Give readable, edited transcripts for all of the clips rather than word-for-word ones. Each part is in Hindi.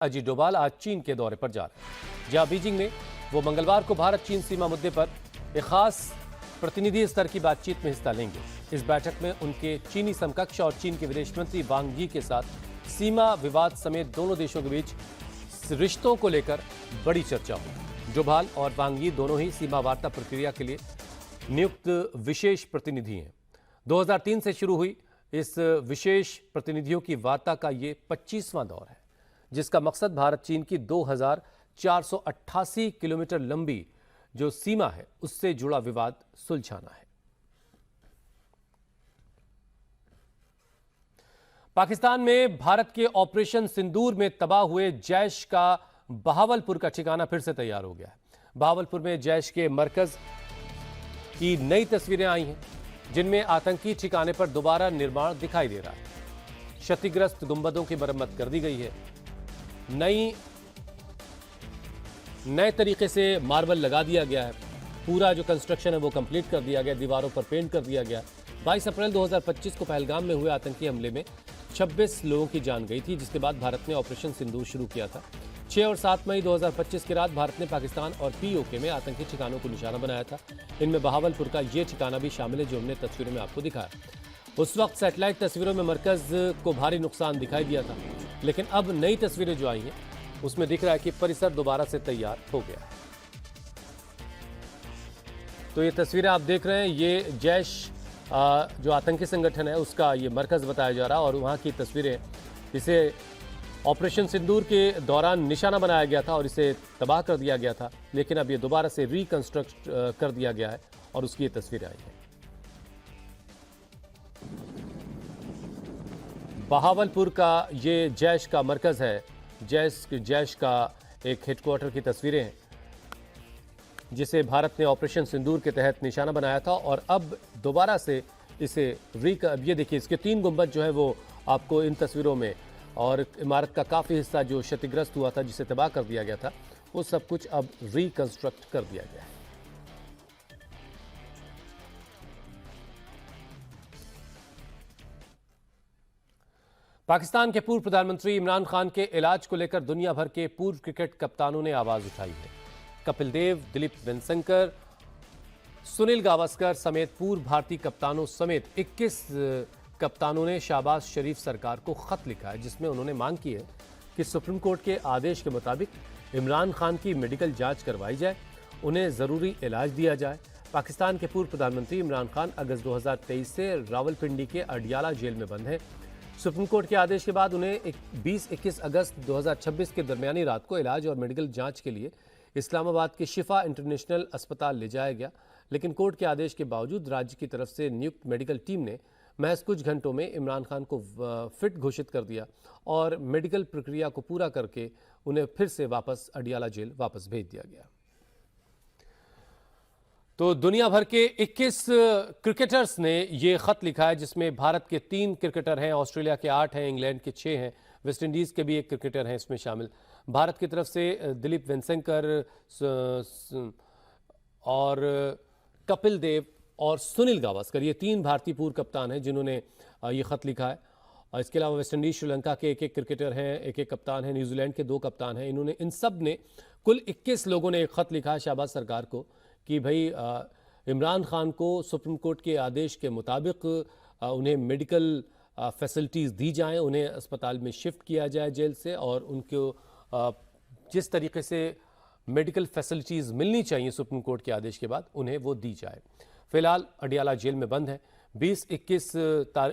अजीत डोभाल आज चीन के दौरे पर जा रहे हैं, जहां बीजिंग में वो मंगलवार को भारत चीन सीमा मुद्दे पर एक खास प्रतिनिधि स्तर की बातचीत में हिस्सा लेंगे। इस बैठक में उनके चीनी समकक्ष और चीन के विदेश मंत्री वांग यी के साथ सीमा विवाद समेत दोनों देशों के बीच रिश्तों को लेकर बड़ी चर्चा होगी। डोभाल और वांग यी दोनों ही सीमा वार्ता प्रक्रिया के लिए नियुक्त विशेष प्रतिनिधि हैं। 2003 से शुरू हुई इस विशेष प्रतिनिधियों की वार्ता का ये 25वां दौर है, जिसका मकसद भारत चीन की 2488 किलोमीटर लंबी जो सीमा है उससे जुड़ा विवाद सुलझाना है। पाकिस्तान में भारत के ऑपरेशन सिंदूर में तबाह हुए जैश का बहावलपुर का ठिकाना फिर से तैयार हो गया है। बहावलपुर में जैश के मरकज की नई तस्वीरें आई हैं, जिनमें आतंकी ठिकाने पर दोबारा निर्माण दिखाई दे रहा है। क्षतिग्रस्त गुंबदों की मरम्मत कर दी गई है। नए तरीके से मार्बल लगा दिया गया है। पूरा जो कंस्ट्रक्शन है वो कंप्लीट कर दिया गया, दीवारों पर पेंट कर दिया गया। 22 अप्रैल 2025 को पहलगाम में हुए आतंकी हमले में 26 लोगों की जान गई थी, जिसके बाद भारत ने ऑपरेशन सिंदूर शुरू किया था। 6 और 7 मई 2025 की रात भारत ने पाकिस्तान और पीओके में आतंकी ठिकानों को निशाना बनाया था। इनमें बहावलपुर का ये ठिकाना भी शामिल है, जो हमने तस्वीरों में आपको दिखाया। उस वक्त सैटेलाइट तस्वीरों में मरकज को भारी नुकसान दिखाई दिया था, लेकिन अब नई तस्वीरें जो आई हैं उसमें दिख रहा है कि परिसर दोबारा से तैयार हो गया है। तो ये तस्वीरें आप देख रहे हैं, ये जैश जो आतंकी संगठन है उसका ये मरकज बताया जा रहा है, और वहाँ की तस्वीरें, इसे ऑपरेशन सिंदूर के दौरान निशाना बनाया गया था और इसे तबाह कर दिया गया था, लेकिन अब ये दोबारा से रिकंस्ट्रक्ट कर दिया गया है और उसकी ये तस्वीरें आई हैं। बहावलपुर का ये जैश का मरकज है, जैश का एक हेडक्वार्टर की तस्वीरें हैं, जिसे भारत ने ऑपरेशन सिंदूर के तहत निशाना बनाया था, और अब दोबारा से इसे ये देखिए, इसके 3 गुंबद जो है वो आपको इन तस्वीरों में, और इमारत का काफ़ी हिस्सा जो क्षतिग्रस्त हुआ था, जिसे तबाह कर दिया गया था, वो सब कुछ अब रिकंस्ट्रक्ट कर दिया गया है। पाकिस्तान के पूर्व प्रधानमंत्री इमरान खान के इलाज को लेकर दुनिया भर के पूर्व क्रिकेट कप्तानों ने आवाज उठाई है। कपिल देव, दिलीप वेंगसरकर, सुनील गावस्कर समेत पूर्व भारतीय कप्तानों समेत 21 कप्तानों ने शहबाज शरीफ सरकार को खत लिखा है, जिसमें उन्होंने मांग की है कि सुप्रीम कोर्ट के आदेश के मुताबिक इमरान खान की मेडिकल जांच करवाई जाए, उन्हें ज़रूरी इलाज दिया जाए। पाकिस्तान के पूर्व प्रधानमंत्री इमरान खान अगस्त 2023 से रावलपिंडी के अडियाला जेल में बंद हैं। सुप्रीम कोर्ट के आदेश के बाद उन्हें 20-21 अगस्त 2026 के दरमियानी रात को इलाज और मेडिकल जांच के लिए इस्लामाबाद के शिफा इंटरनेशनल अस्पताल ले जाया गया, लेकिन कोर्ट के आदेश के बावजूद राज्य की तरफ से नियुक्त मेडिकल टीम ने महज कुछ घंटों में इमरान खान को फिट घोषित कर दिया और मेडिकल प्रक्रिया को पूरा करके उन्हें फिर से वापस अडियाला जेल वापस भेज दिया गया। तो दुनिया भर के 21 क्रिकेटर्स ने ये खत लिखा है, जिसमें भारत के 3 क्रिकेटर हैं, ऑस्ट्रेलिया के 8 हैं, इंग्लैंड के 6 हैं, वेस्ट इंडीज़ के भी 1 क्रिकेटर हैं इसमें शामिल। भारत की तरफ से दिलीप वेंगसरकर और कपिल देव और सुनील गावस्कर, ये 3 भारतीय पूर्व कप्तान हैं जिन्होंने ये खत लिखा है। और इसके अलावा वेस्ट इंडीज, श्रीलंका के 1-1 क्रिकेटर हैं, 1-1 कप्तान हैं, न्यूजीलैंड के 2 कप्तान हैं। इन्होंने, इन सब ने, कुल 21 लोगों ने एक खत लिखा है शहबाज सरकार को कि भाई इमरान खान को सुप्रीम कोर्ट के आदेश के मुताबिक उन्हें मेडिकल फैसिलिटीज़ दी जाएं, उन्हें अस्पताल में शिफ्ट किया जाए जेल से, और उनको जिस तरीके से मेडिकल फैसिलिटीज़ मिलनी चाहिए सुप्रीम कोर्ट के आदेश के बाद, उन्हें वो दी जाए। फिलहाल अडियाला जेल में बंद है। 20-21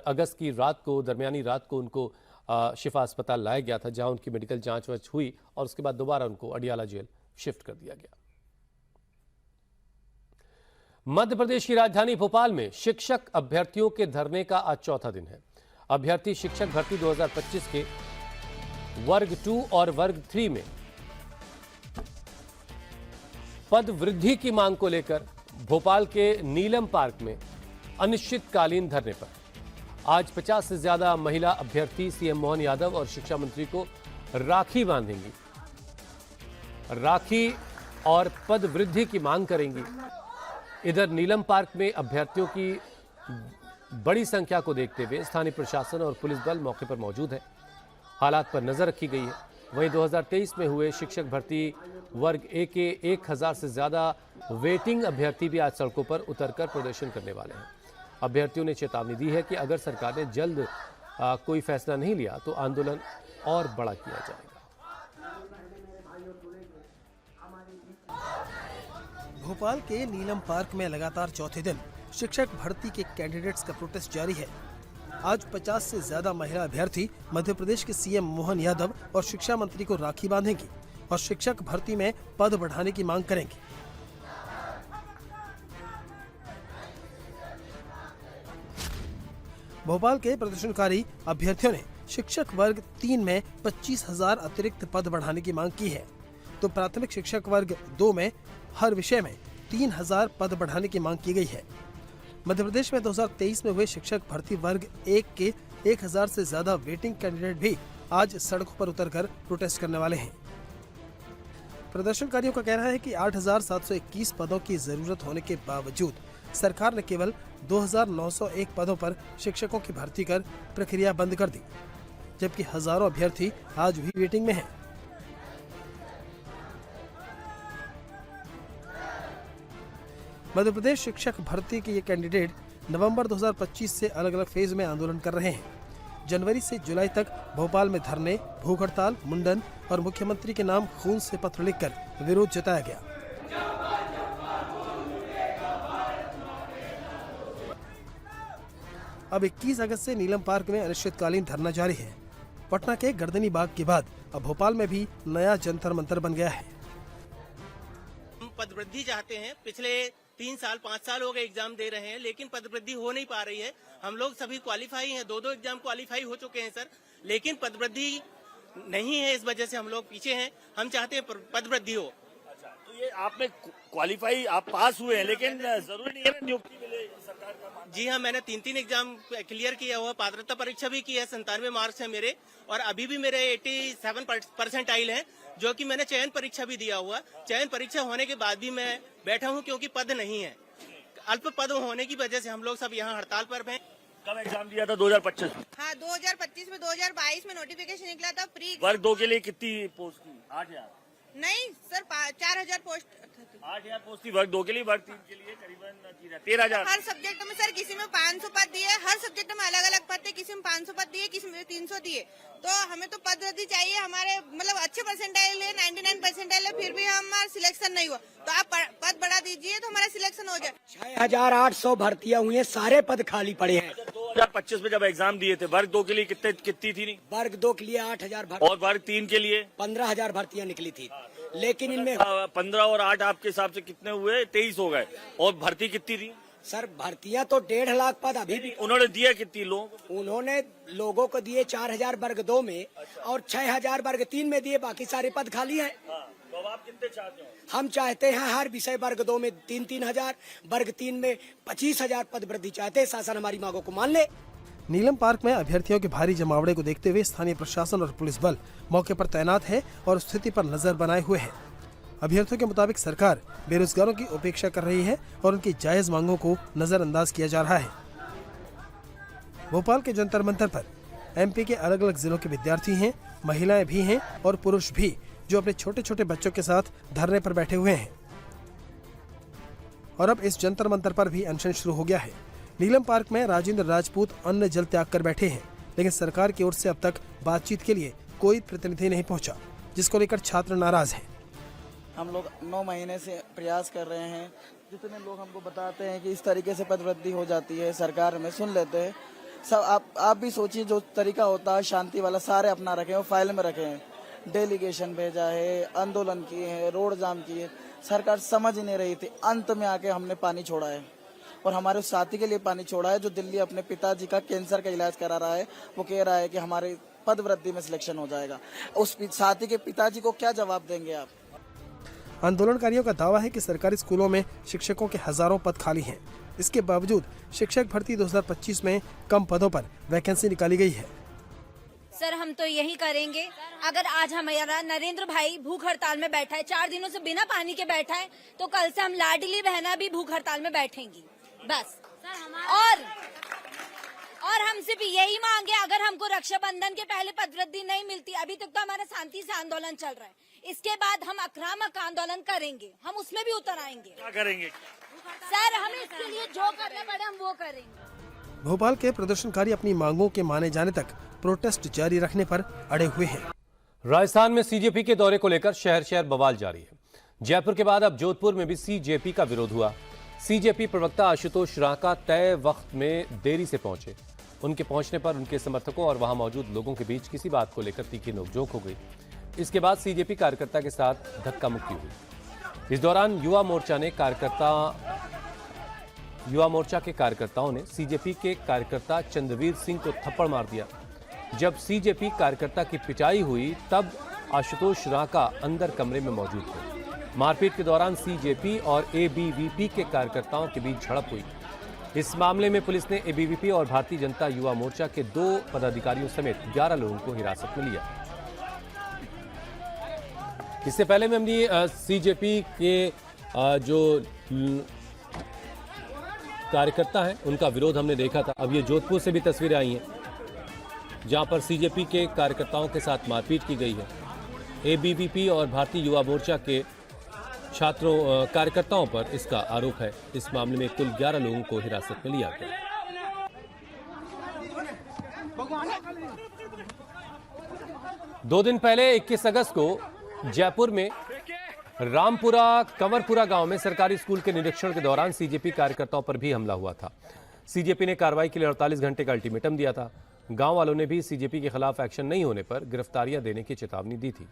अगस्त की रात को, दरमियानी रात को उनको शिफा अस्पताल लाया गया था, जहां उनकी मेडिकल जांच वाच हुई, और उसके बाद दोबारा उनको अडियाला जेल शिफ्ट कर दिया गया। मध्य प्रदेश की राजधानी भोपाल में शिक्षक अभ्यर्थियों के धरने का आज चौथा दिन है। अभ्यर्थी शिक्षक भर्ती 2025 के वर्ग 2 और वर्ग 3 में पद वृद्धि की मांग को लेकर भोपाल के नीलम पार्क में अनिश्चितकालीन धरने पर आज 50 से ज्यादा महिला अभ्यर्थी सीएम मोहन यादव और शिक्षा मंत्री को राखी बांधेंगी, राखी और पद वृद्धि की मांग करेंगी। इधर नीलम पार्क में अभ्यर्थियों की बड़ी संख्या को देखते हुए स्थानीय प्रशासन और पुलिस बल मौके पर मौजूद है। हालात पर नजर रखी गई है। वहीं 2023 में हुए शिक्षक भर्ती वर्ग ए के 1000 से ज्यादा वेटिंग अभ्यर्थी भी आज सड़कों पर उतरकर प्रदर्शन करने वाले हैं। अभ्यर्थियों ने चेतावनी दी है कि अगर सरकार ने जल्द कोई फैसला नहीं लिया तो आंदोलन और बड़ा किया जाएगा। भोपाल के नीलम पार्क में लगातार चौथे दिन शिक्षक भर्ती के कैंडिडेट्स का प्रोटेस्ट जारी है। आज 50 से ज्यादा महिला अभ्यर्थी मध्य प्रदेश के सीएम मोहन यादव और शिक्षा मंत्री को राखी बांधेंगी और शिक्षक भर्ती में पद बढ़ाने की मांग करेंगी। भोपाल के प्रदर्शनकारी अभ्यर्थियों ने शिक्षक वर्ग 3 में 25,000 अतिरिक्त पद बढ़ाने की मांग की है, तो प्राथमिक शिक्षक वर्ग 2 में हर विषय में 3,000 पद बढ़ाने की मांग की गई है। मध्य प्रदेश में 2023 में हुए शिक्षक भर्ती वर्ग 1 के 1000 से ज्यादा वेटिंग कैंडिडेट भी आज सड़कों पर उतरकर प्रोटेस्ट करने वाले हैं। प्रदर्शनकारियों का कहना है कि 8,721 पदों की जरूरत होने के बावजूद सरकार ने केवल 2,901 पदों पर शिक्षकों की भर्ती कर प्रक्रिया बंद कर दी, जबकि हजारों अभ्यर्थी आज भी वेटिंग में हैं। मध्य प्रदेश शिक्षक भर्ती के ये कैंडिडेट नवंबर 2025 से अलग अलग फेज में आंदोलन कर रहे हैं। जनवरी से जुलाई तक भोपाल में धरने, भूख हड़ताल, मुंडन और मुख्यमंत्री के नाम खून से पत्र लिखकर विरोध जताया गया। अब 21 अगस्त से नीलम पार्क में अनिश्चितकालीन धरना जारी है। पटना के गर्दनी बाग के बाद अब भोपाल में भी नया जंतर मंतर बन गया है। हम पदवृद्धि चाहते हैं। पिछले 3 साल 5 साल हो गए एग्जाम दे रहे हैं, लेकिन पदवृद्धि हो नहीं पा रही है। हम लोग सभी क्वालिफाई हैं, 2-2 एग्जाम क्वालिफाई हो चुके हैं सर, लेकिन पदवृद्धि नहीं है। इस वजह से हम लोग पीछे हैं। हम चाहते हैं पदवृद्धि हो। अच्छा, तो ये आप में क्वालिफाई आप पास हुए हैं, लेकिन जरूरी नहीं है ना नियुक्ति मिले सरकार का? जी हाँ, मैंने 3 एग्जाम क्लियर किया हुआ, पात्रता परीक्षा भी की है, 97 मार्क्स है मेरे, और अभी भी मेरे 87% है, जो कि मैंने चयन परीक्षा भी दिया हुआ। चयन परीक्षा होने के बाद भी मैं बैठा हूँ क्योंकि पद नहीं है। अल्प पद होने की वजह से हम लोग सब यहाँ हड़ताल पर हैं। कब एग्जाम दिया था? 2025 में? हाँ, 2025 में 2022 में नोटिफिकेशन निकला था प्री वर्ग 2 के लिए कितनी पोस्ट थी? 8,000? नहीं सर, 4,000 पोस्ट। 8,000 पोस्ट थी वर्ग 2 के लिए। वर्ग 3 के लिए करीबन 13,000। हर सब्जेक्ट में सर किसी में 500 पद दिए, हर सब्जेक्ट में अलग अलग पद थे, किसी में 500 पद दिए, किसी में 300 दिए। तो हमें तो पदवृद्धि चाहिए। हमारे मतलब अच्छे परसेंटाइल है, 99 परसेंटाइल है, फिर भी हमारा सिलेक्शन नहीं हुआ। तो आप पद बढ़ा दीजिए तो हमारा सिलेक्शन हो जाए। 6,800 भर्तियां हुई हैं, सारे पद खाली पड़े हैं। 2025 में जब एग्जाम दिए थे वर्ग 2 के लिए कितनी थी? नहीं, वर्ग 2 के लिए 8,000 भर्ती और वर्ग 3 के लिए 15,000 भर्तियां निकली थी। लेकिन इनमें 15 और 8 आपके हिसाब से कितने हुए? 23 हो गए। और भर्ती कितनी थी? सर भर्तियां तो 1.5 लाख पद अभी भी। उन्होंने दिया कितनी लोग? उन्होंने लोगों को दिए 4,000 वर्ग 2 में और 6,000 वर्ग 3 में दिए, बाकी सारे पद खाली हैं। तो आप कितने चाहते हो? हम चाहते हैं हर विषय वर्ग 2 में 3-3 हजार, वर्ग 3 में 25,000 पद वृद्धि चाहते हैं। शासन हमारी मांगों को मान ले। नीलम पार्क में अभ्यर्थियों के भारी जमावड़े को देखते हुए स्थानीय प्रशासन और पुलिस बल मौके पर तैनात है और स्थिति पर नजर बनाए हुए है। अभ्यर्थियों के मुताबिक सरकार बेरोजगारों की उपेक्षा कर रही है और उनकी जायज मांगों को नजरअंदाज किया जा रहा है। भोपाल के जंतर मंतर पर एमपी के अलग अलग जिलों के विद्यार्थी हैं, महिलाएं भी हैं और पुरुष भी, जो अपने छोटे छोटे बच्चों के साथ धरने पर बैठे हुए हैं। और अब इस जंतर मंतर पर भी अनशन शुरू हो गया है। नीलम पार्क में राजेंद्र राजपूत अन्न जल त्याग कर बैठे हैं, लेकिन सरकार की ओर से अब तक बातचीत के लिए कोई प्रतिनिधि नहीं पहुंचा, जिसको लेकर छात्र नाराज हैं। हम लोग 9 महीने से प्रयास कर रहे हैं। जितने लोग हमको बताते हैं कि इस तरीके से पदवृद्धि हो जाती है, सरकार हमें सुन लेते हैं। सब आप भी सोचिए, जो तरीका होता है शांति वाला सारे अपना रखे हैं, फाइल में रखे हैं। डेलीगेशन भेजा है, आंदोलन किए हैं, रोड जाम किए, सरकार समझ ही नहीं रही थी। अंत में आके हमने पानी छोड़ा है, और हमारे उस साथी के लिए पानी छोड़ा है जो दिल्ली अपने पिताजी का कैंसर का इलाज करा रहा है। वो कह रहा है कि हमारे पदवृद्धि में सिलेक्शन हो जाएगा। उस साथी के पिताजी को क्या जवाब देंगे आप? आंदोलनकारियों का दावा है कि सरकारी स्कूलों में शिक्षकों के हजारों पद खाली हैं। इसके बावजूद शिक्षक भर्ती 2025 में कम पदों पर वैकेंसी निकाली गई है। सर हम तो यही करेंगे, अगर आज हमारा नरेंद्र भाई भूख हड़ताल में बैठा है, 4 दिनों से बिना पानी के बैठा है, तो कल से हम लाडली बहना भी भूख हड़ताल में बैठेंगी बस। और और हम सिर्फ यही मांगे, अगर हमको रक्षाबंधन के पहले पदवृद्धि नहीं मिलती, अभी तक तो हमारा शांति से आंदोलन चल रहा है, इसके बाद हम आक्रामक आंदोलन करेंगे, हम उसमें भी उतर आएंगे। क्या करेंगे? सर हम इसके लिए जो करना पड़े हम वो करेंगे। भोपाल के प्रदर्शनकारी अपनी मांगों के माने जाने तक प्रोटेस्ट जारी रखने पर अड़े हुए हैं। राजस्थान में सीजेपी के दौरे को लेकर शहर शहर बवाल जारी है। जयपुर के बाद अब जोधपुर में भी सीजेपी का विरोध हुआ। सीजेपी प्रवक्ता आशुतोष रांका तय वक्त में देरी से पहुंचे। उनके पहुंचने पर उनके समर्थकों और वहां मौजूद लोगों के बीच किसी बात को लेकर तीखी नोकझोंक हो गई। इसके बाद सीजेपी कार्यकर्ता के साथ धक्का मुक्की हुई। इस दौरान युवा मोर्चा के कार्यकर्ताओं ने सीजेपी के कार्यकर्ता चंद्रवीर सिंह को थप्पड़ मार दिया। जब सीजेपी कार्यकर्ता की पिटाई हुई तब आशुतोष रांका अंदर कमरे में मौजूद थे। मारपीट के दौरान सीजेपी और एबीवीपी के कार्यकर्ताओं के बीच झड़प हुई। इस मामले में पुलिस ने एबीवीपी और भारतीय जनता युवा मोर्चा के 2 पदाधिकारियों समेत 11 लोगों को हिरासत में लिया। इससे पहले में हमने सीजेपी के जो कार्यकर्ता हैं उनका विरोध हमने देखा था। अब ये जोधपुर से भी तस्वीरें आई हैं जहां पर सीजेपी के कार्यकर्ताओं के साथ मारपीट की गई है। एबीवीपी और भारतीय युवा मोर्चा के कार्यकर्ताओं पर इसका आरोप है। इस मामले में कुल 11 लोगों को हिरासत में लिया गया। 2 दिन पहले 21 अगस्त को जयपुर में रामपुरा कंवरपुरा गांव में सरकारी स्कूल के निरीक्षण के दौरान सीजेपी कार्यकर्ताओं पर भी हमला हुआ था। सीजेपी ने कार्रवाई के लिए 48 घंटे का अल्टीमेटम दिया था। गांव वालों ने भी सीजेपी के खिलाफ एक्शन नहीं होने पर गिरफ्तारियां देने की चेतावनी दी थी।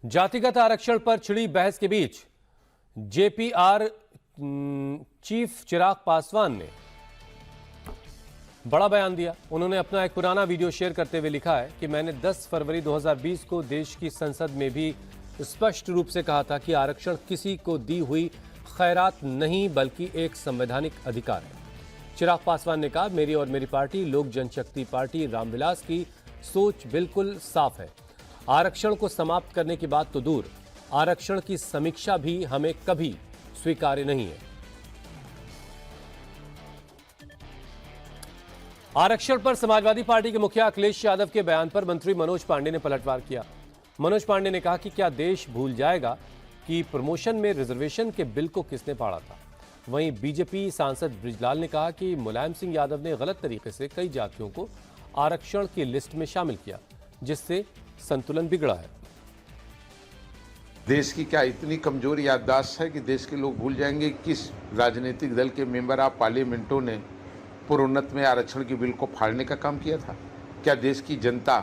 जातिगत आरक्षण पर छिड़ी बहस के बीच जेपीआर चीफ चिराग पासवान ने बड़ा बयान दिया। उन्होंने अपना एक पुराना वीडियो शेयर करते हुए लिखा है कि मैंने 10 फरवरी 2020 को देश की संसद में भी स्पष्ट रूप से कहा था कि आरक्षण किसी को दी हुई खैरात नहीं बल्कि एक संवैधानिक अधिकार है। चिराग पासवान ने कहा, मेरी और मेरी पार्टी लोक जनशक्ति पार्टी रामविलास की सोच बिल्कुल साफ है। आरक्षण को समाप्त करने की बात तो दूर, आरक्षण की समीक्षा भी हमें कभी स्वीकार्य नहीं है। आरक्षण पर समाजवादी पार्टी के मुखिया अखिलेश यादव के बयान पर मंत्री मनोज पांडे ने पलटवार किया। मनोज पांडे ने कहा कि क्या देश भूल जाएगा कि प्रमोशन में रिजर्वेशन के बिल को किसने पाड़ा था। वहीं बीजेपी सांसद बृजलाल ने कहा कि मुलायम सिंह यादव ने गलत तरीके से कई जातियों को आरक्षण की लिस्ट में शामिल किया, जिससे संतुलन बिगड़ा है। देश की क्या इतनी कमजोर याददाश्त है कि देश के लोग भूल जाएंगे किस राजनीतिक दल के मेंबर ऑफ पार्लियामेंटों ने प्रोन्नत में आरक्षण के बिल को फाड़ने का काम किया था? क्या देश की जनता,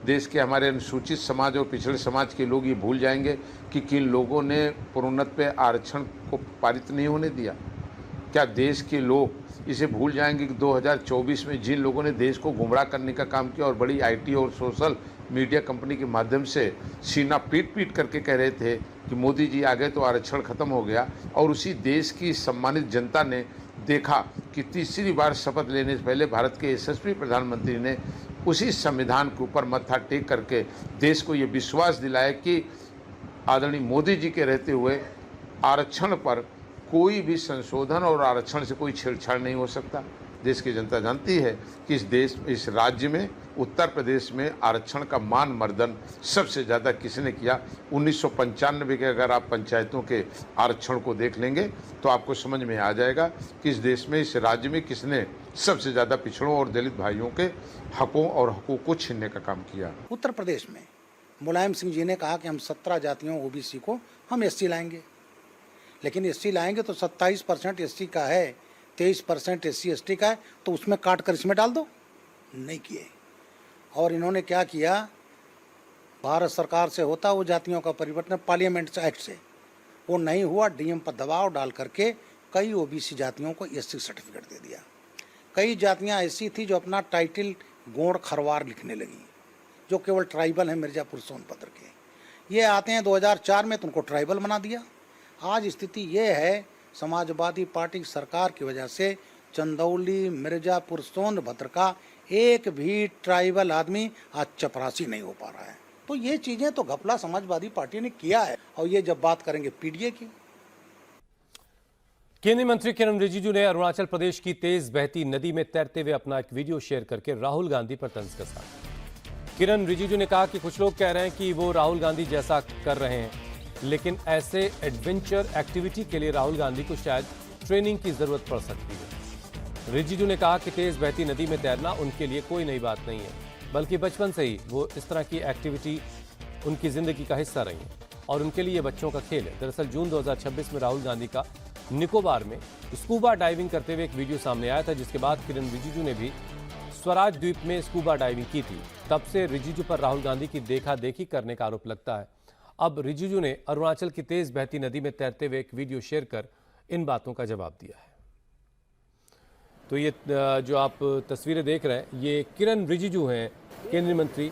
देश के हमारे अनुसूचित समाज और पिछड़े समाज के लोग ये भूल जाएंगे कि किन लोगों ने प्रोन्नत पे आरक्षण को पारित नहीं होने दिया? क्या देश के लोग इसे भूल जाएंगे कि 2024 में जिन लोगों ने देश को गुमराह करने का काम किया और बड़ी आईटी और सोशल मीडिया कंपनी के माध्यम से सीना पीट करके कह रहे थे कि मोदी जी आ गए तो आरक्षण खत्म हो गया, और उसी देश की सम्मानित जनता ने देखा कि तीसरी बार शपथ लेने से पहले भारत के यशस्वी प्रधानमंत्री ने उसी संविधान के ऊपर मत्था टेक करके देश को ये विश्वास दिलाया कि आदरणीय मोदी जी के रहते हुए आरक्षण पर कोई भी संशोधन और आरक्षण से कोई छेड़छाड़ नहीं हो सकता। देश की जनता जानती है कि इस राज्य में, उत्तर प्रदेश में आरक्षण का मान मर्दन सबसे ज़्यादा किसने किया। 1995 के अगर आप पंचायतों के आरक्षण को देख लेंगे तो आपको समझ में आ जाएगा कि इस देश में, इस राज्य में किसने सबसे ज़्यादा पिछड़ों और दलित भाइयों के हकों और हकूक़ को छीनने का काम किया। उत्तर प्रदेश में मुलायम सिंह जी ने कहा कि हम 17 जातियों ओबीसी को हम एससी लाएंगे, लेकिन एससी लाएंगे तो 27% एससी का है, 23% एससी एसटी का है, तो उसमें काट कर इसमें डाल दो। नहीं किए। और इन्होंने क्या किया, भारत सरकार से होता वो जातियों का परिवर्तन पार्लियामेंट एक्ट से, वो नहीं हुआ। डीएम पर दबाव डाल करके कई ओबीसी जातियों को एससी सर्टिफिकेट दे दिया। कई जातियां ऐसी थी जो अपना टाइटल गोंड खरवार लिखने लगी, जो केवल ट्राइबल हैं मिर्जापुर सोनभद्र के। ये आते हैं 2004 में तो उनको ट्राइबल बना दिया। आज स्थिति ये है, समाजवादी पार्टी सरकार की वजह से चंदौली, मिर्जापुर, सोनभद्र का एक भी ट्राइबल आदमी आज चपरासी नहीं हो पा रहा है। तो ये चीजें तो घपला समाजवादी पार्टी ने किया है। और ये जब बात करेंगे पीडीए की, केंद्रीय मंत्री किरण रिजिजू ने अरुणाचल प्रदेश की तेज बहती नदी में तैरते हुए अपना एक वीडियो शेयर करके राहुल गांधी पर तंज कसा। किरण रिजिजू ने कहा कि कुछ लोग कह रहे हैं कि वो राहुल गांधी जैसा कर रहे हैं, लेकिन ऐसे एडवेंचर एक्टिविटी के लिए राहुल गांधी को शायद ट्रेनिंग की जरूरत पड़ सकती है। रिजिजू ने कहा कि तेज बहती नदी में तैरना उनके लिए कोई नई बात नहीं है, बल्कि बचपन से ही वो इस तरह की एक्टिविटी उनकी जिंदगी का हिस्सा रही है और उनके लिए बच्चों का खेल है। दरअसल जून 2026 में राहुल गांधी का निकोबार में स्कूबा डाइविंग करते हुए एक वीडियो सामने आया था, जिसके बाद किरण रिजिजू ने भी स्वराज द्वीप में स्कूबा डाइविंग की थी। तब से रिजिजू पर राहुल गांधी की देखा देखी करने का आरोप लगता है। अब रिजिजू ने अरुणाचल की तेज बहती नदी में तैरते हुए एक वीडियो शेयर कर इन बातों का जवाब दिया है। तो ये जो आप तस्वीरें देख रहे हैं, ये किरण रिजिजू हैं, केंद्रीय मंत्री।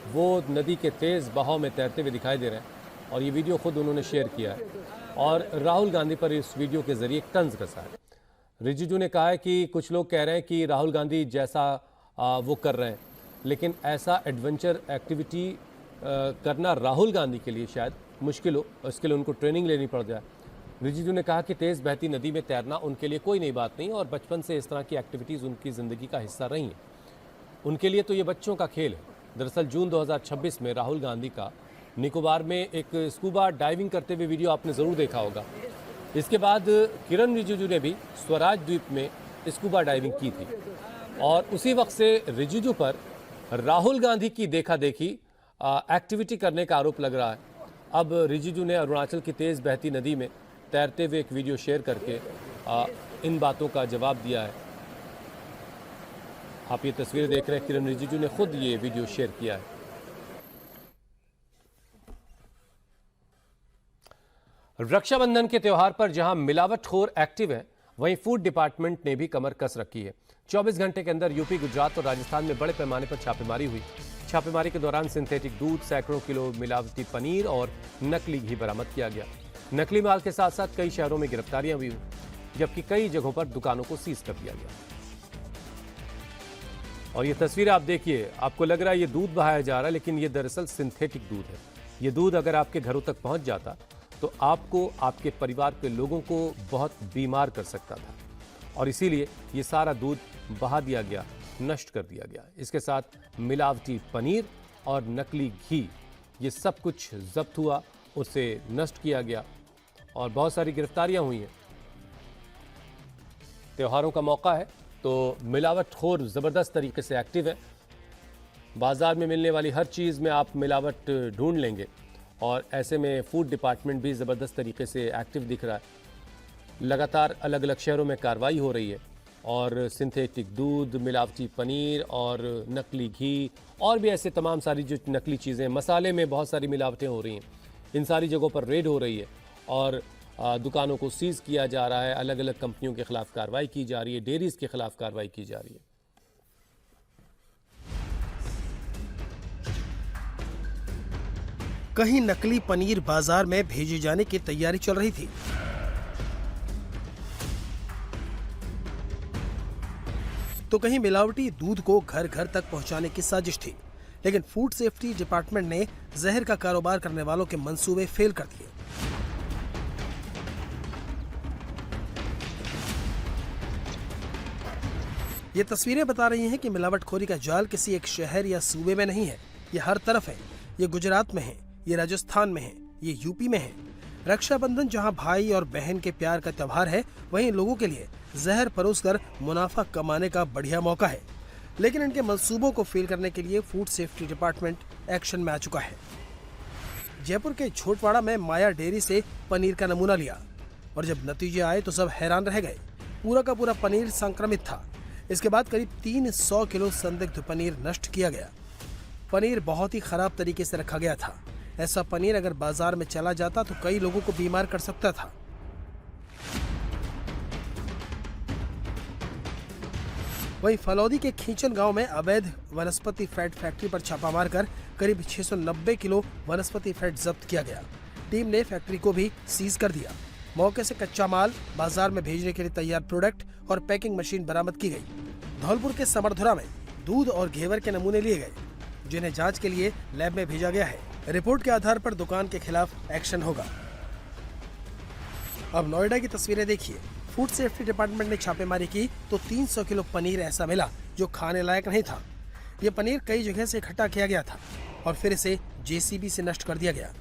वो नदी के तेज बहाव में तैरते हुए दिखाई दे रहे हैं और ये वीडियो खुद उन्होंने शेयर किया है और राहुल गांधी पर इस वीडियो के जरिए तंज कसा है। रिजिजू ने कहा है कि कुछ लोग कह रहे हैं कि राहुल गांधी जैसा वो कर रहे हैं, लेकिन ऐसा एडवेंचर एक्टिविटी करना राहुल गांधी के लिए शायद मुश्किल हो, इसके लिए उनको ट्रेनिंग लेनी पड़ जाए। रिजिजू ने कहा कि तेज़ बहती नदी में तैरना उनके लिए कोई नई बात नहीं और बचपन से इस तरह की एक्टिविटीज़ उनकी ज़िंदगी का हिस्सा रही हैं। उनके लिए तो ये बच्चों का खेल है। दरअसल जून 2026 में राहुल गांधी का निकोबार में एक स्कूबा डाइविंग करते हुए वीडियो आपने ज़रूर देखा होगा। इसके बाद किरण रिजिजू ने भी स्वराज द्वीप में स्कूबा डाइविंग की थी और उसी वक्त से रिजिजू पर राहुल गांधी की देखा देखी एक्टिविटी करने का आरोप लग रहा है। अब रिजिजू ने अरुणाचल की तेज़ बहती नदी में तैरते हुए एक वीडियो शेयर करके इन बातों का जवाब दिया है। आप ये तस्वीरें देख रहे हैं, किरण रिजिजू ने खुद ये वीडियो शेयर किया है। रक्षाबंधन के त्यौहार पर जहां मिलावटखोर एक्टिव है, वहीं फूड डिपार्टमेंट ने भी कमर कस रखी है। 24 घंटे के अंदर यूपी, गुजरात और राजस्थान में बड़े पैमाने पर छापेमारी हुई। छापेमारी के दौरान सिंथेटिक दूध, सैकड़ों किलो मिलावटी पनीर और नकली घी बरामद किया गया। नकली माल के साथ साथ कई शहरों में गिरफ्तारियां भी हुई, जबकि कई जगहों पर दुकानों को सीज कर दिया गया। और ये तस्वीर आप देखिए, आपको लग रहा है ये दूध बहाया जा रहा है, लेकिन ये दरअसल सिंथेटिक दूध है। ये दूध अगर आपके घरों तक पहुंच जाता तो आपको, आपके परिवार के लोगों को बहुत बीमार कर सकता था और इसीलिए ये सारा दूध बहा दिया गया, नष्ट कर दिया गया। इसके साथ मिलावटी पनीर और नकली घी, ये सब कुछ जब्त हुआ, उसे नष्ट किया गया और बहुत सारी गिरफ्तारियां हुई हैं। त्योहारों का मौका है तो मिलावटखोर ज़बरदस्त तरीके से एक्टिव है। बाजार में मिलने वाली हर चीज़ में आप मिलावट ढूंढ लेंगे और ऐसे में फूड डिपार्टमेंट भी ज़बरदस्त तरीके से एक्टिव दिख रहा है। लगातार अलग अलग शहरों में कार्रवाई हो रही है और सिंथेटिक दूध, मिलावटी पनीर और नकली घी और भी ऐसे तमाम सारी जो नकली चीज़ें, मसाले में बहुत सारी मिलावटें हो रही हैं, इन सारी जगहों पर रेड हो रही है और दुकानों को सीज किया जा रहा है। अलग अलग कंपनियों के खिलाफ कार्रवाई की जा रही है, डेयरीज के खिलाफ कार्रवाई की जा रही है। कहीं नकली पनीर बाजार में भेजे जाने की तैयारी चल रही थी, तो कहीं मिलावटी दूध को घर घर तक पहुंचाने की साजिश थी। लेकिन फूड सेफ्टी डिपार्टमेंट ने जहर का कारोबार करने वालों के मंसूबे फेल कर दिए। ये तस्वीरें बता रही हैं कि मिलावटखोरी का जाल किसी एक शहर या सूबे में नहीं है, ये हर तरफ है। ये गुजरात में है, ये राजस्थान में है, ये यूपी में है। रक्षाबंधन जहां भाई और बहन के प्यार का त्योहार है, वहीं लोगों के लिए जहर परोसकर मुनाफा कमाने का बढ़िया मौका है। लेकिन इनके मंसूबों को फेल करने के लिए फूड सेफ्टी डिपार्टमेंट एक्शन में आ चुका है। जयपुर के झोटवाड़ा में माया डेयरी से पनीर का नमूना लिया और जब नतीजे आए तो सब हैरान रह गए। पूरा का पूरा पनीर संक्रमित था। इसके बाद करीब 300 किलो संदिग्ध पनीर नष्ट किया गया। पनीर बहुत ही खराब तरीके से रखा गया था। ऐसा पनीर अगर बाजार में चला जाता तो कई लोगों को बीमार कर सकता था। वहीं फलौदी के खींचन गांव में अवैध वनस्पति फैट फैक्ट्री पर छापा मारकर करीब 690 किलो वनस्पति फैट जब्त किया गया। टीम ने फैक्ट्री को भी सीज कर दिया। मौके से कच्चा माल, बाजार में भेजने के लिए तैयार प्रोडक्ट और पैकिंग मशीन बरामद की गई। धौलपुर के समरधुरा में दूध और घेवर के नमूने लिए गए। जिन्हें जांच के लिए लैब में भेजा गया है। रिपोर्ट के आधार पर दुकान के खिलाफ एक्शन होगा। अब नोएडा की तस्वीरें देखिए। फूड सेफ्टी डिपार्टमेंट ने छापेमारी की तो 300 किलो पनीर ऐसा मिला जो खाने लायक नहीं था। ये पनीर कई जगह से इकट्ठा किया गया था और फिर इसे जेसीबी से नष्ट कर दिया गया।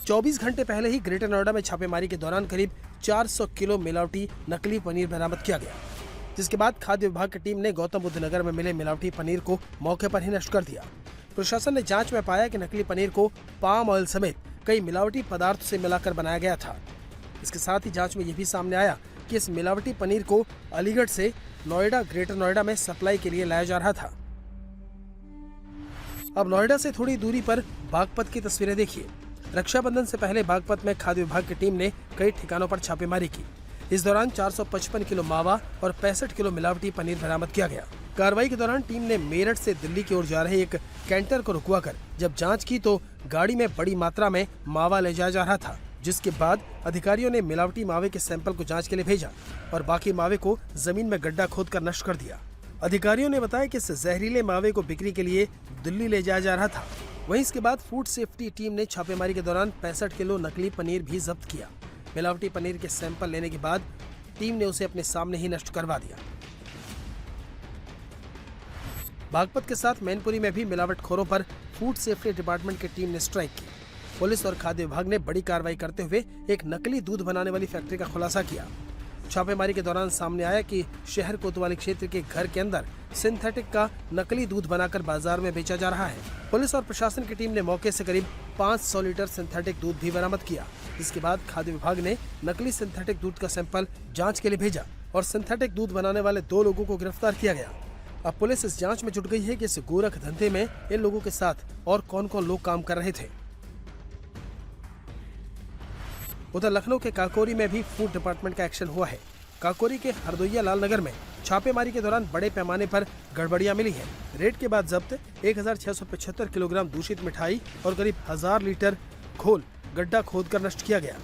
24 घंटे पहले ही ग्रेटर नोएडा में छापेमारी के दौरान करीब 400 किलो मिलावटी नकली पनीर बरामद किया गया, जिसके बाद खाद्य विभाग की टीम ने गौतम बुद्ध नगर में मिले मिलावटी पनीर को मौके पर ही नष्ट कर दिया। प्रशासन ने जांच में पाया कि नकली पनीर को पाम ऑयल समेत कई मिलावटी पदार्थ से मिलाकर बनाया गया था। इसके साथ ही जांच में यह भी सामने आया कि इस मिलावटी पनीर को अलीगढ़ से नोएडा ग्रेटर नोएडा में सप्लाई के लिए लाया जा रहा था। अब नोएडा से थोड़ी दूरी पर बागपत की तस्वीरें देखिए। रक्षाबंधन से पहले बागपत में खाद्य विभाग की टीम ने कई ठिकानों पर छापेमारी की। इस दौरान 455 किलो मावा और 65 किलो मिलावटी पनीर बरामद किया गया। कार्रवाई के दौरान टीम ने मेरठ से दिल्ली की ओर जा रहे एक कैंटर को रुकवाकर जब जांच की तो गाड़ी में बड़ी मात्रा में मावा ले जाया जा रहा था, जिसके बाद अधिकारियों ने मिलावटी मावे के सैंपल को जांच के लिए भेजा और बाकी मावे को जमीन में गड्ढा खोदकर नष्ट कर दिया। अधिकारियों ने बताया कि इस जहरीले मावे को बिक्री के लिए दिल्ली ले जाया जा रहा था। वहीं इसके बाद फूड सेफ्टी टीम ने छापेमारी के दौरान 65 किलो नकली पनीर भी जब्त किया। मिलावटी पनीर के सैंपल लेने के बाद टीम ने उसे अपने सामने ही नष्ट करवा दिया। बागपत के साथ मैनपुरी में भी मिलावटखोरों पर फूड सेफ्टी डिपार्टमेंट की टीम ने स्ट्राइक की। पुलिस और खाद्य विभाग ने बड़ी कार्रवाई करते हुए एक नकली दूध बनाने वाली फैक्ट्री का खुलासा किया। छापेमारी के दौरान सामने आया कि शहर कोतवाली क्षेत्र के घर के अंदर सिंथेटिक का नकली दूध बनाकर बाजार में बेचा जा रहा है। पुलिस और प्रशासन की टीम ने मौके से करीब 500 लीटर सिंथेटिक दूध भी बरामद किया। इसके बाद खाद्य विभाग ने नकली सिंथेटिक दूध का सैंपल जांच के लिए भेजा और सिंथेटिक दूध बनाने वाले 2 लोगों को गिरफ्तार किया गया। अब पुलिस इस जांच में जुट गई है कि इस गोरख धंधे में इन लोगों के साथ और कौन-कौन लोग काम कर रहे थे। उधर लखनऊ के काकोरी में भी फूड डिपार्टमेंट का एक्शन हुआ है। काकोरी के हरदोइया लाल नगर में छापेमारी के दौरान बड़े पैमाने पर गड़बड़ियां मिली हैं। रेड के बाद जब्त 1675 किलोग्राम दूषित मिठाई और करीब 1000 लीटर घोल गड्ढा खोदकर नष्ट किया गया।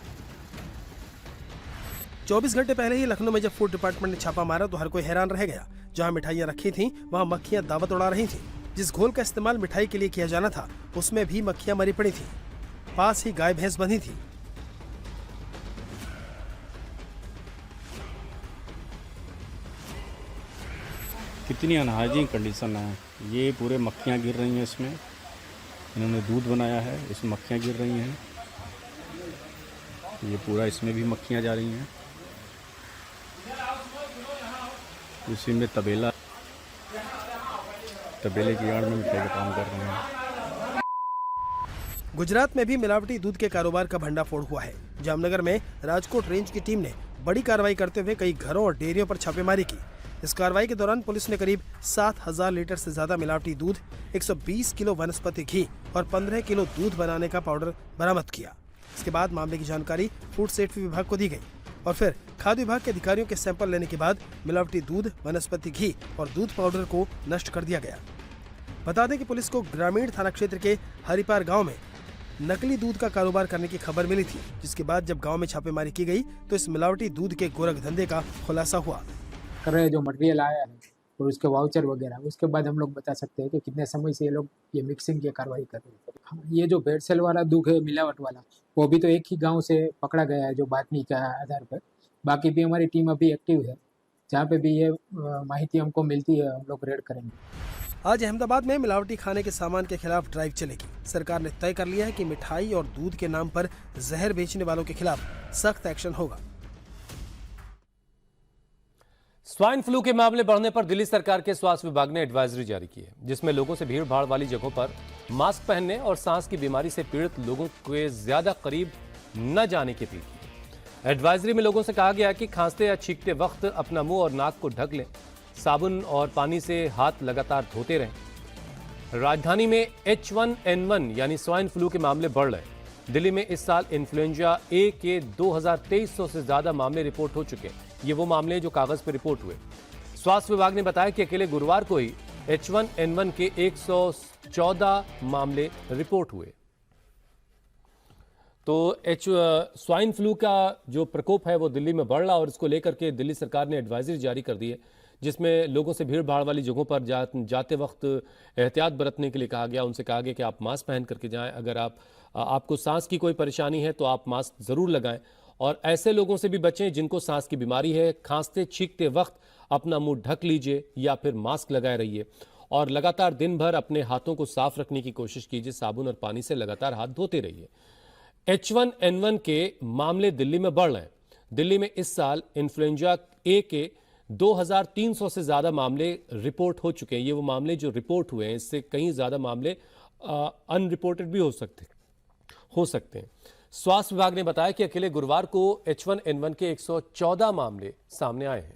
24 घंटे पहले ही लखनऊ में जब फूड डिपार्टमेंट ने छापा मारा तो हर कोई हैरान रह गया। जहां मिठाइयां रखी थीं, वहां मक्खियां दावत उड़ा रही थीं। जिस घोल का इस्तेमाल मिठाई के लिए किया जाना था, उसमें भी मक्खियां मरी पड़ी थीं। पास ही गाय भैंस बंधी थी। कितनी अनहाइजीन कंडीशन है। ये पूरे मक्खियाँ गिर रही हैं इसमें। इन्होंने दूध बनाया है, इसमें मक्खियाँ गिर रही हैं। ये पूरा इसमें भी मक्खियाँ जा रही हैं। इसी में तबेले की आड़ में मिठाई का काम कर रहे हैं। गुजरात में भी मिलावटी दूध के कारोबार का भंडाफोड़ हुआ है। जामनगर में राजकोट रेंज की टीम ने बड़ी कार्रवाई करते हुए कई घरों और डेयरियों पर छापेमारी की। इस कार्रवाई के दौरान पुलिस ने करीब 7000 लीटर से ज्यादा मिलावटी दूध, 120 किलो वनस्पति घी और 15 किलो दूध बनाने का पाउडर बरामद किया। इसके बाद मामले की जानकारी फूड सेफ्टी विभाग को दी गई और फिर खाद्य विभाग के अधिकारियों के सैंपल लेने के बाद मिलावटी दूध, वनस्पति घी और दूध पाउडर को नष्ट कर दिया गया। बता दें कि पुलिस को ग्रामीण थाना क्षेत्र के हरिपार गांव में नकली दूध का कारोबार करने की खबर मिली थी, जिसके बाद जब गांव में छापेमारी की गई तो इस मिलावटी दूध के गोरख धंधे का खुलासा हुआ। कर रहे जो मटेरियल आया है और उसके वाउचर वगैरह, उसके बाद हम लोग बता सकते हैं कि कितने समय से ये लोग ये मिक्सिंग की कार्रवाई कर रहे थे। हाँ, ये जो भेड़सेल वाला दूध है मिलावट वाला, वो भी तो एक ही गांव से पकड़ा गया है जो बातमी के आधार पर। बाकी भी हमारी टीम अभी एक्टिव है, जहाँ पे भी ये माहिती हमको मिलती है हम लोग रेड करेंगे। आज अहमदाबाद में मिलावटी खाने के सामान के खिलाफ ड्राइव चलेगी। सरकार ने तय कर लिया है कि मिठाई और दूध के नाम पर जहर बेचने वालों के खिलाफ सख्त एक्शन होगा। स्वाइन फ्लू के मामले बढ़ने पर दिल्ली सरकार के स्वास्थ्य विभाग ने एडवाइजरी जारी की है, जिसमें लोगों से भीड़ भाड़ वाली जगहों पर मास्क पहनने और सांस की बीमारी से पीड़ित लोगों के ज्यादा करीब न जाने की अपील की है। एडवाइजरी में लोगों से कहा गया कि खांसते या छींकते वक्त अपना मुंह और नाक को ढक लें, साबुन और पानी से हाथ लगातार धोते रहें। राजधानी में H1N1 यानी स्वाइन फ्लू के मामले बढ़ रहे हैं। दिल्ली में इस साल इन्फ्लुएंजा ए के 2300 से ज्यादा मामले रिपोर्ट हो चुके हैं। ये वो मामले जो कागज पर रिपोर्ट हुए। स्वास्थ्य विभाग ने बताया कि अकेले गुरुवार को ही H1N1 के 114 मामले रिपोर्ट हुए। तो स्वाइन फ्लू का जो प्रकोप है वो दिल्ली में बढ़ रहा और इसको लेकर के दिल्ली सरकार ने एडवाइजरी जारी कर दी है जिसमें लोगों से भीड़ भाड़ वाली जगहों पर जाते वक्त एहतियात बरतने के लिए कहा गया। उनसे कहा गया कि आप मास्क पहन करके जाएं, अगर आपको सांस की कोई परेशानी है तो आप मास्क ज़रूर लगाएं, और ऐसे लोगों से भी बचें जिनको सांस की बीमारी है। खांसते छींकते वक्त अपना मुंह ढक लीजिए या फिर मास्क लगाए रहिए, और लगातार दिन भर अपने हाथों को साफ रखने की कोशिश कीजिए। साबुन और पानी से लगातार हाथ धोते रहिए। H1N1 के मामले दिल्ली में बढ़ रहे हैं। दिल्ली में इस साल इन्फ्लुएंजा ए के 2300 से ज्यादा मामले रिपोर्ट हो चुके हैं। ये वो मामले जो रिपोर्ट हुए हैं, इससे कहीं ज्यादा मामले अनरिपोर्टेड भी हो सकते हैं। स्वास्थ्य विभाग ने बताया कि अकेले गुरुवार को H1N1 के 114 मामले सामने आए हैं।